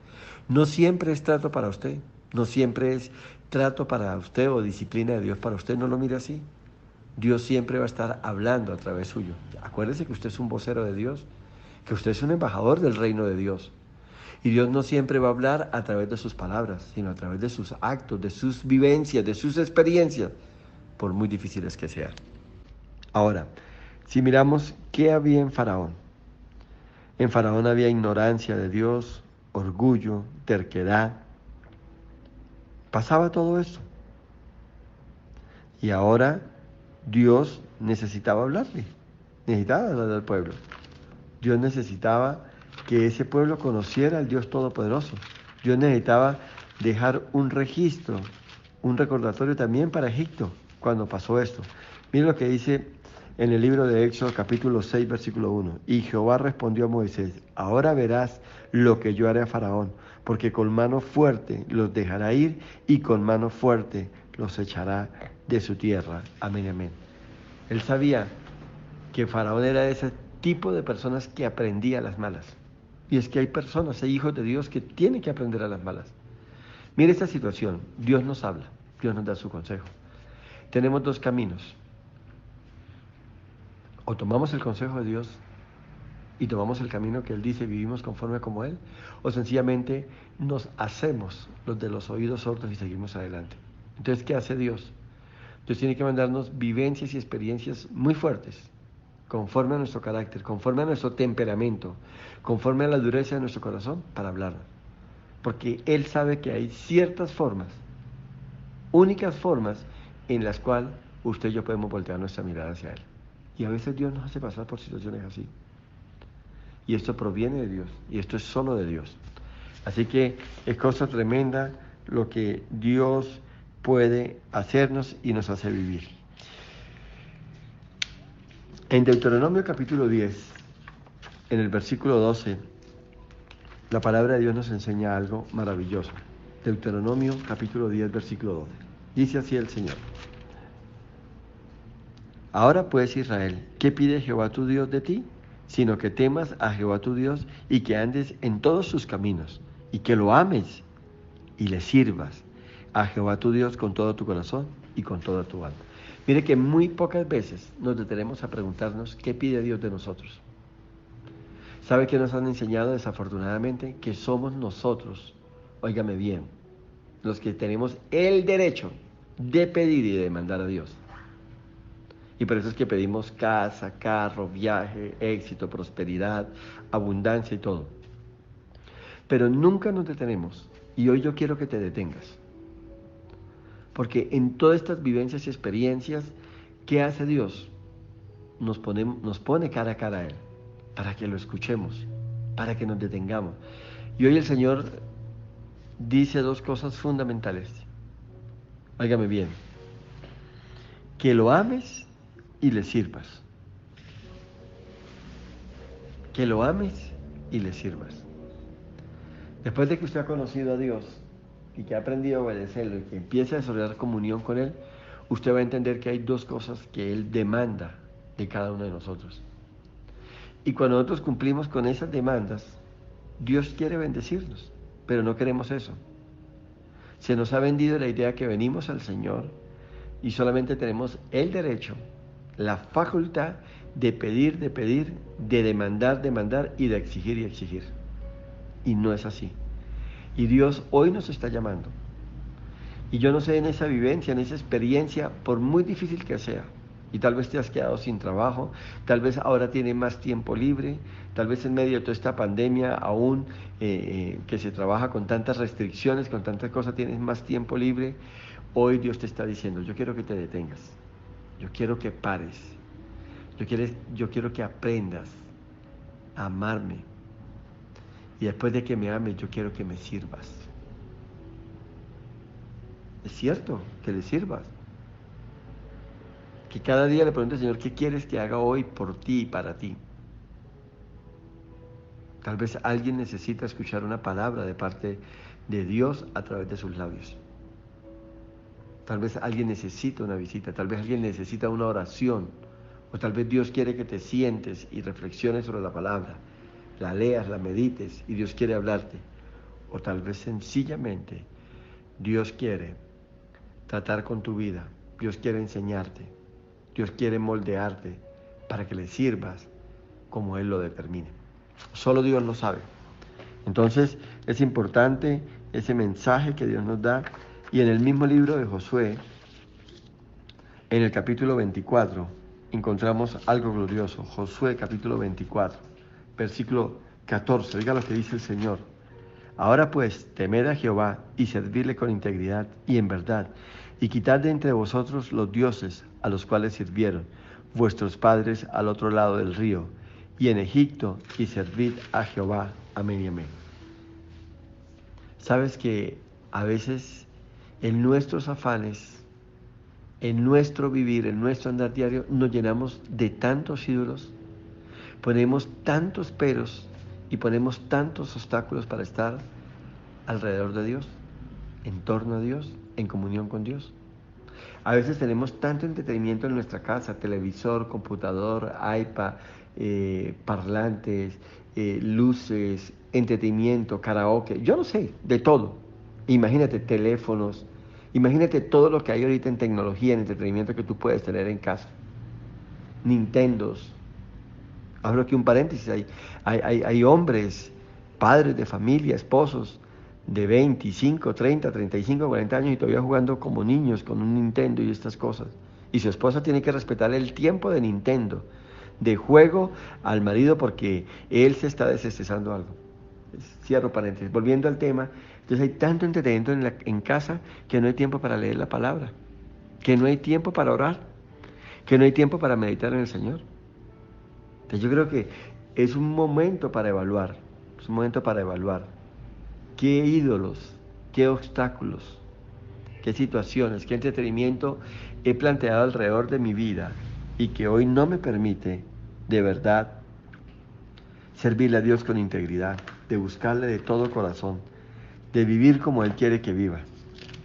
No siempre es trato para usted, no siempre es trato para usted o disciplina de Dios para usted, no lo mire así. Dios siempre va a estar hablando a través suyo. Acuérdese que usted es un vocero de Dios, que usted es un embajador del reino de Dios. Y Dios no siempre va a hablar a través de sus palabras, sino a través de sus actos, de sus vivencias, de sus experiencias, por muy difíciles que sean. Ahora, si miramos qué había en Faraón había ignorancia de Dios, orgullo, terquedad. Pasaba todo eso. Y ahora Dios necesitaba hablarle al pueblo. Dios necesitaba que ese pueblo conociera al Dios Todopoderoso. Dios necesitaba dejar un registro, un recordatorio también para Egipto cuando pasó esto. Miren lo que dice en el libro de Éxodo capítulo 6 versículo 1. Y Jehová respondió a Moisés, ahora verás lo que yo haré a Faraón, porque con mano fuerte los dejará ir y con mano fuerte los echará de su tierra. Amén, amén. Él sabía que Faraón era ese tipo de personas que aprendía a las malas. Y es que hay personas, hay hijos de Dios que tienen que aprender a las malas. Mire esta situación, Dios nos habla, Dios nos da su consejo. Tenemos 2 caminos. O tomamos el consejo de Dios y tomamos el camino que Él dice y vivimos conforme como Él, o sencillamente nos hacemos los de los oídos sordos y seguimos adelante. Entonces, ¿qué hace Dios? Dios tiene que mandarnos vivencias y experiencias muy fuertes, conforme a nuestro carácter, conforme a nuestro temperamento, conforme a la dureza de nuestro corazón, para hablarnos. Porque Él sabe que hay ciertas formas, únicas formas, en las cuales usted y yo podemos voltear nuestra mirada hacia Él. Y a veces Dios nos hace pasar por situaciones así. Y esto proviene de Dios, y esto es solo de Dios. Así que es cosa tremenda lo que Dios puede hacernos y nos hace vivir. En Deuteronomio capítulo 10, en el versículo 12, la palabra de Dios nos enseña algo maravilloso. Deuteronomio capítulo 10, versículo 12. Dice así el Señor: Ahora pues, Israel, ¿qué pide Jehová tu Dios de ti? Sino que temas a Jehová tu Dios y que andes en todos sus caminos, y que lo ames y le sirvas a Jehová tu Dios con todo tu corazón y con toda tu alma. Mire que muy pocas veces nos detenemos a preguntarnos qué pide Dios de nosotros. ¿Sabe qué nos han enseñado desafortunadamente? Que somos nosotros, óigame bien, los que tenemos el derecho de pedir y de demandar a Dios. Y por eso es que pedimos casa, carro, viaje, éxito, prosperidad, abundancia y todo. Pero nunca nos detenemos. Y hoy yo quiero que te detengas. Porque en todas estas vivencias y experiencias, ¿qué hace Dios? Nos pone cara a cara a Él, para que lo escuchemos, para que nos detengamos. Y hoy el Señor dice dos cosas fundamentales. Óigame bien. Que lo ames y le sirvas. Que lo ames y le sirvas. Después de que usted ha conocido a Dios y que ha aprendido a obedecerlo y que empiece a desarrollar comunión con Él, usted va a entender que hay dos cosas que Él demanda de cada uno de nosotros. Y cuando nosotros cumplimos con esas demandas, Dios quiere bendecirnos, pero no queremos eso. Se nos ha vendido la idea que venimos al Señor y solamente tenemos el derecho, la facultad de pedir, de demandar y de exigir y exigir. Y no es así. Y Dios hoy nos está llamando. Y yo no sé, en esa vivencia, en esa experiencia, por muy difícil que sea, y tal vez te has quedado sin trabajo, tal vez ahora tienes más tiempo libre, tal vez en medio de toda esta pandemia aún que se trabaja con tantas restricciones, con tantas cosas, tienes más tiempo libre. Hoy Dios te está diciendo: yo quiero que te detengas, yo quiero que pares, yo quiero que aprendas a amarme, y después de que me ames, yo quiero que me sirvas. Es cierto, que le sirvas. Que cada día le pregunte al Señor: ¿qué quieres que haga hoy por ti y para ti? Tal vez alguien necesita escuchar una palabra de parte de Dios a través de sus labios. Tal vez alguien necesita una visita, tal vez alguien necesita una oración, o tal vez Dios quiere que te sientes y reflexiones sobre la palabra, la leas, la medites, y Dios quiere hablarte. O tal vez sencillamente Dios quiere tratar con tu vida, Dios quiere enseñarte, Dios quiere moldearte para que le sirvas como Él lo determine. Solo Dios lo sabe. Entonces es importante ese mensaje que Dios nos da. Y en el mismo libro de Josué, en el capítulo 24, encontramos algo glorioso. Josué capítulo 24, versículo 14. Oiga lo que dice el Señor: Ahora pues, temed a Jehová y servidle con integridad y en verdad, y quitad de entre vosotros los dioses a los cuales sirvieron vuestros padres al otro lado del río, y en Egipto, y servid a Jehová. Amén y amén. Sabes que a veces en nuestros afanes, en nuestro vivir, en nuestro andar diario, nos llenamos de tantos ídolos, ponemos tantos peros y ponemos tantos obstáculos para estar alrededor de Dios, en torno a Dios, en comunión con Dios. A veces tenemos tanto entretenimiento en nuestra casa: televisor, computador, iPad, parlantes, luces, entretenimiento, karaoke, yo no sé, de todo. Imagínate teléfonos, imagínate todo lo que hay ahorita en tecnología, en entretenimiento que tú puedes tener en casa. Nintendos. Abro aquí un paréntesis: hay hombres, padres de familia, esposos de 25, 30, 35, 40 años y todavía jugando como niños con un Nintendo y estas cosas. Y su esposa tiene que respetar el tiempo de Nintendo, de juego al marido, porque él se está desestresando algo. Cierro paréntesis. Volviendo al tema, entonces hay tanto entretenimiento en casa que no hay tiempo para leer la palabra, que no hay tiempo para orar. que no hay tiempo para meditar en el Señor. Entonces yo creo que es un momento para evaluar, es un momento para evaluar qué ídolos, qué obstáculos, qué situaciones, qué entretenimiento he planteado alrededor de mi vida y que hoy no me permite de verdad servirle a Dios con integridad, de buscarle de todo corazón, de vivir como Él quiere que viva,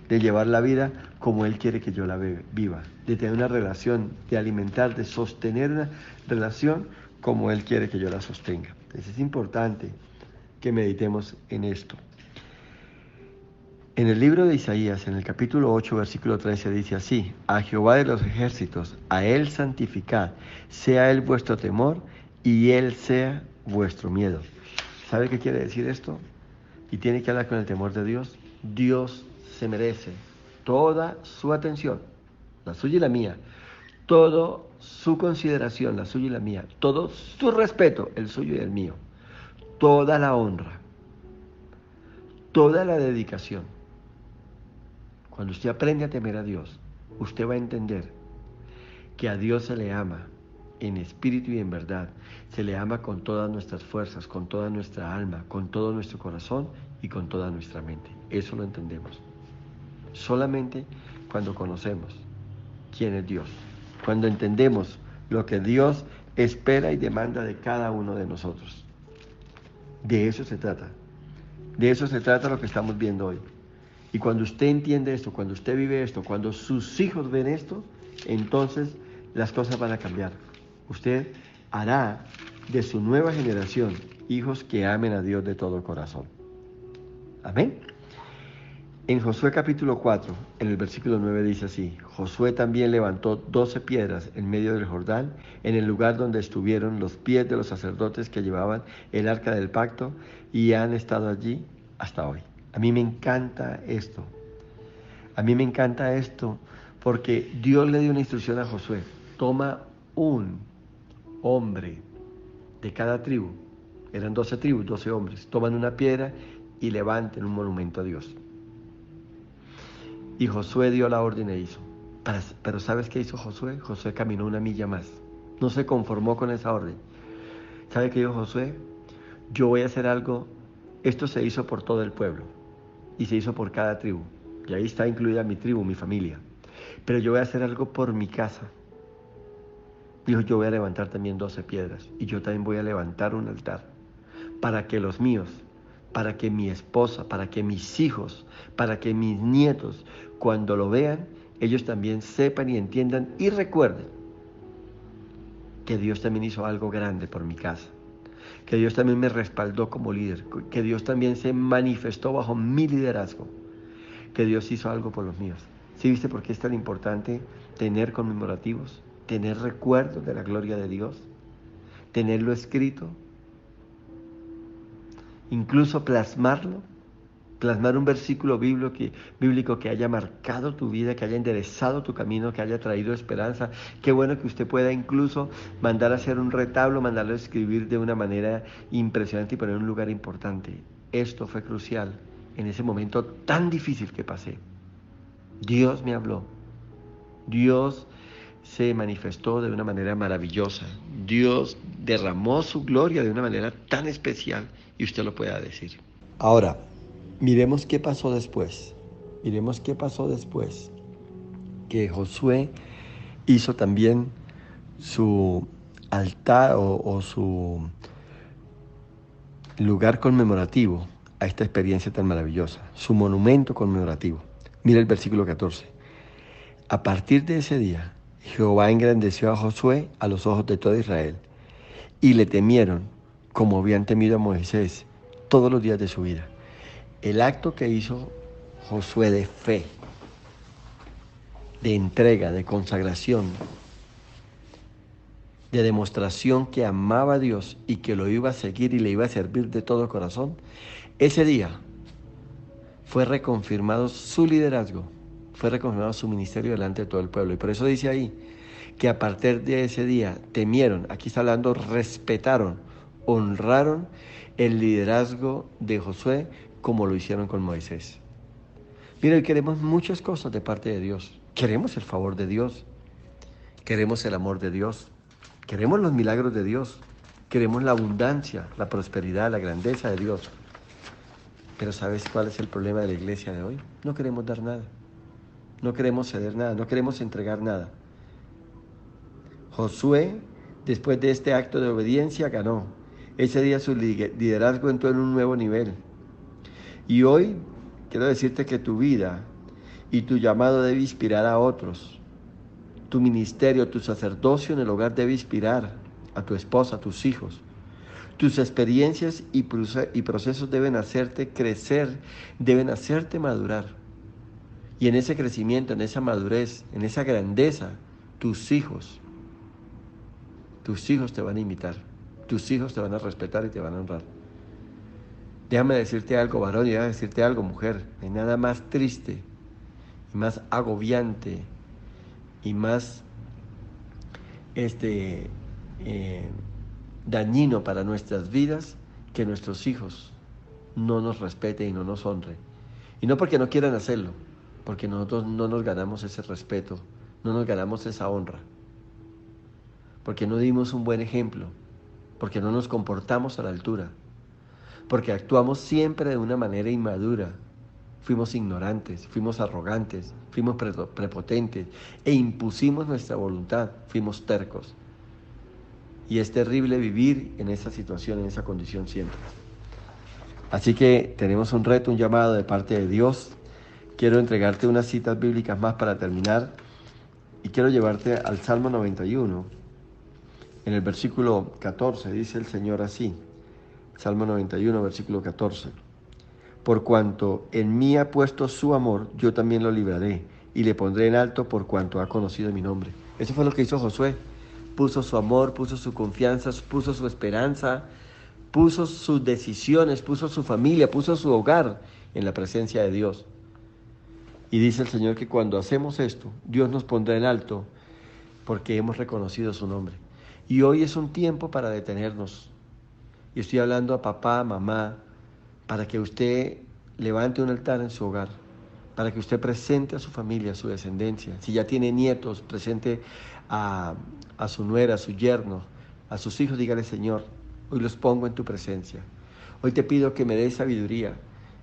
de llevar la vida como Él quiere que yo la viva, de tener una relación, de alimentar, de sostener una relación como Él quiere que yo la sostenga. Entonces es importante que meditemos en esto. En el libro de Isaías, en el capítulo 8, versículo 13, dice así: a Jehová de los ejércitos, a Él santificad, sea Él vuestro temor y Él sea vuestro miedo. ¿Sabe qué quiere decir esto? Y tiene que hablar con el temor de Dios. Dios se merece toda su atención, la suya y la mía, toda su consideración, la suya y la mía, todo su respeto, el suyo y el mío, toda la honra, toda la dedicación. Cuando usted aprende a temer a Dios, usted va a entender que a Dios se le ama en espíritu y en verdad. Se le ama con todas nuestras fuerzas, con toda nuestra alma, con todo nuestro corazón y con toda nuestra mente. Eso lo entendemos solamente cuando conocemos quién es Dios, cuando entendemos lo que Dios espera y demanda de cada uno de nosotros. De eso se trata. De eso se trata lo que estamos viendo hoy. Y cuando usted entiende esto, cuando usted vive esto, cuando sus hijos ven esto, entonces las cosas van a cambiar. Usted hará de su nueva generación hijos que amen a Dios de todo corazón. Amén. En Josué capítulo 4, en el versículo 9 dice así: Josué también levantó 12 piedras en medio del Jordán, en el lugar donde estuvieron los pies de los sacerdotes que llevaban el arca del pacto, y han estado allí hasta hoy. A mí me encanta esto. A mí me encanta esto porque Dios le dio una instrucción a Josué: toma un hombre de cada tribu. Eran 12 tribus, 12 hombres. Toman una piedra y levanten un monumento a Dios. Y Josué dio la orden e hizo. Pero ¿sabes qué hizo Josué? Josué caminó una milla más. No se conformó con esa orden. ¿Sabe qué dijo Josué? Yo voy a hacer algo. Esto se hizo por todo el pueblo y se hizo por cada tribu. Y ahí está incluida mi tribu, mi familia. Pero yo voy a hacer algo por mi casa. Dijo: yo voy a levantar también 12 piedras y yo también voy a levantar un altar para que los míos, para que mi esposa, para que mis hijos, para que mis nietos, cuando lo vean, ellos también sepan y entiendan y recuerden que Dios también hizo algo grande por mi casa, que Dios también me respaldó como líder, que Dios también se manifestó bajo mi liderazgo, que Dios hizo algo por los míos. ¿Sí viste por qué es tan importante tener conmemorativos, tener recuerdos de la gloria de Dios, tenerlo escrito, incluso plasmarlo? Plasmar un versículo bíblico que haya marcado tu vida, que haya enderezado tu camino, que haya traído esperanza. Qué bueno que usted pueda incluso mandar a hacer un retablo, mandarlo a escribir de una manera impresionante y poner en un lugar importante. Esto fue crucial en ese momento tan difícil que pasé. Dios me habló. Dios se manifestó de una manera maravillosa. Dios derramó su gloria de una manera tan especial y usted lo pueda decir. Ahora, miremos qué pasó después. Miremos qué pasó después. Que Josué hizo también su altar o su lugar conmemorativo a esta experiencia tan maravillosa. Su monumento conmemorativo. Mira el versículo 14. A partir de ese día, Jehová engrandeció a Josué a los ojos de todo Israel, y le temieron como habían temido a Moisés todos los días de su vida. El acto que hizo Josué de fe, de entrega, de consagración, de demostración que amaba a Dios y que lo iba a seguir y le iba a servir de todo corazón, ese día fue reconfirmado su liderazgo, fue reconfirmado su ministerio delante de todo el pueblo. Y por eso dice ahí que a partir de ese día temieron, aquí está hablando, respetaron, honraron el liderazgo de Josué como lo hicieron con Moisés. Mira, hoy queremos muchas cosas de parte de Dios. Queremos el favor de Dios. Queremos el amor de Dios, queremos los milagros de Dios, queremos la abundancia, la prosperidad, la grandeza de Dios. Pero ¿sabes cuál es el problema de la iglesia de hoy? No queremos dar nada, no queremos ceder nada, no queremos entregar nada. Josué, después de este acto de obediencia, ganó. Ese día su liderazgo entró en un nuevo nivel. Y hoy quiero decirte que tu vida y tu llamado debe inspirar a otros. Tu ministerio, tu sacerdocio en el hogar debe inspirar a tu esposa, a tus hijos. Tus experiencias y procesos deben hacerte crecer, deben hacerte madurar. Y en ese crecimiento, en esa madurez, en esa grandeza, tus hijos te van a imitar. Tus hijos te van a respetar y te van a honrar. Déjame decirte algo, varón, y déjame decirte algo, mujer. No hay nada más triste y más agobiante y más dañino para nuestras vidas que nuestros hijos no nos respeten y no nos honren. Y no porque no quieran hacerlo, porque nosotros no nos ganamos ese respeto, no nos ganamos esa honra, porque no dimos un buen ejemplo, porque no nos comportamos a la altura, porque actuamos siempre de una manera inmadura. Fuimos ignorantes, fuimos arrogantes, fuimos prepotentes e impusimos nuestra voluntad, fuimos tercos. Y es terrible vivir en esa situación, en esa condición siempre. Así que tenemos un reto, un llamado de parte de Dios. Quiero entregarte unas citas bíblicas más para terminar y quiero llevarte al Salmo 91. En el versículo 14 dice el Señor así, Salmo 91, versículo 14. Por cuanto en mí ha puesto su amor, yo también lo libraré y le pondré en alto por cuanto ha conocido mi nombre. Eso fue lo que hizo Josué. Puso su amor, puso su confianza, puso su esperanza, puso sus decisiones, puso su familia, puso su hogar en la presencia de Dios. Y dice el Señor que cuando hacemos esto, Dios nos pondrá en alto porque hemos reconocido su nombre. Y hoy es un tiempo para detenernos. Y estoy hablando a papá, mamá, para que usted levante un altar en su hogar, para que usted presente a su familia, a su descendencia. Si ya tiene nietos, presente a su nuera, a su yerno, a sus hijos, dígale: Señor, hoy los pongo en tu presencia. Hoy te pido que me des sabiduría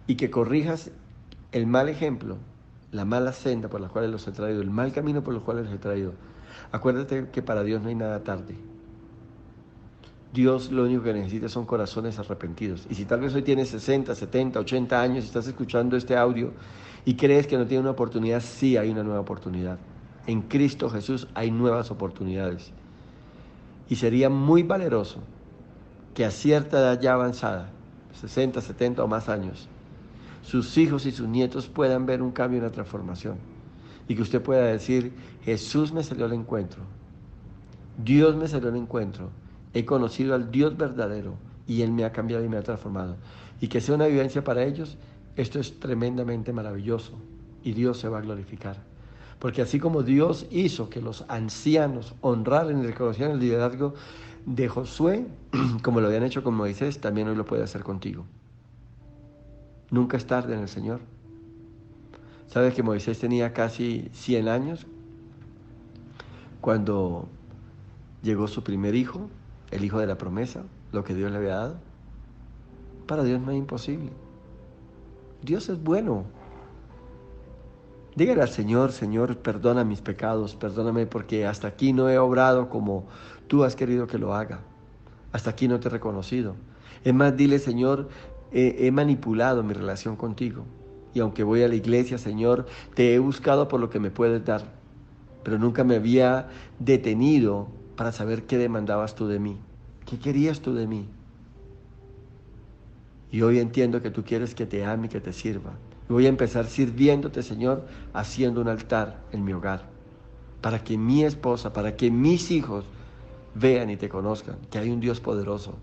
y que corrijas el mal ejemplo, la mala senda por la cual los he traído, el mal camino por el cual los he traído. Acuérdate que para Dios no hay nada tarde. Dios lo único que necesita son corazones arrepentidos. Y si tal vez hoy tienes 60, 70, 80 años y estás escuchando este audio y crees que no tiene una oportunidad, sí hay una nueva oportunidad. En Cristo Jesús hay nuevas oportunidades. Y sería muy valeroso que a cierta edad ya avanzada, 60, 70 o más años, sus hijos y sus nietos puedan ver un cambio y una transformación. Y que usted pueda decir: Jesús me salió al encuentro. Dios me salió al encuentro. He conocido al Dios verdadero y Él me ha cambiado y me ha transformado. Y que sea una vivencia para ellos, esto es tremendamente maravilloso y Dios se va a glorificar. Porque así como Dios hizo que los ancianos honraran y reconocieran el liderazgo de Josué, como lo habían hecho con Moisés, también hoy lo puede hacer contigo. Nunca es tarde en el Señor. ¿Sabes que Moisés tenía casi 100 años cuando llegó su primer hijo? El hijo de la promesa, lo que Dios le había dado. Para Dios no es imposible. Dios es bueno. Dígale al Señor: Señor, perdona mis pecados, perdóname porque hasta aquí no he obrado como tú has querido que lo haga. Hasta aquí no te he reconocido. Es más, dile: Señor, he manipulado mi relación contigo. Y aunque voy a la iglesia, Señor, te he buscado por lo que me puedes dar. Pero nunca me había detenido para saber qué demandabas tú de mí, qué querías tú de mí. Y hoy entiendo que tú quieres que te ame y que te sirva. Y voy a empezar sirviéndote, Señor, haciendo un altar en mi hogar, para que mi esposa, para que mis hijos vean y te conozcan, que hay un Dios poderoso.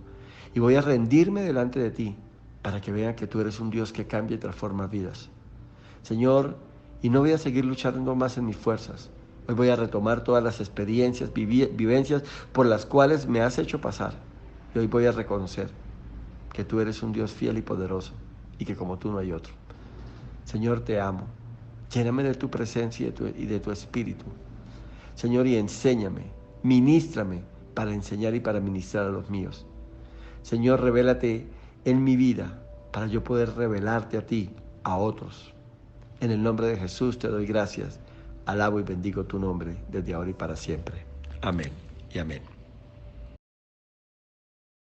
Y voy a rendirme delante de ti, para que vean que tú eres un Dios que cambia y transforma vidas. Señor, y no voy a seguir luchando más en mis fuerzas. Hoy voy a retomar todas las experiencias, vivencias por las cuales me has hecho pasar. Y hoy voy a reconocer que tú eres un Dios fiel y poderoso y que como tú no hay otro. Señor, te amo. Lléname de tu presencia y de tu espíritu. Señor, y enséñame, ministrame para enseñar y para ministrar a los míos. Señor, revélate en mi vida para yo poder revelarte a ti, a otros. En el nombre de Jesús te doy gracias, alabo y bendigo tu nombre desde ahora y para siempre. Amén y amén.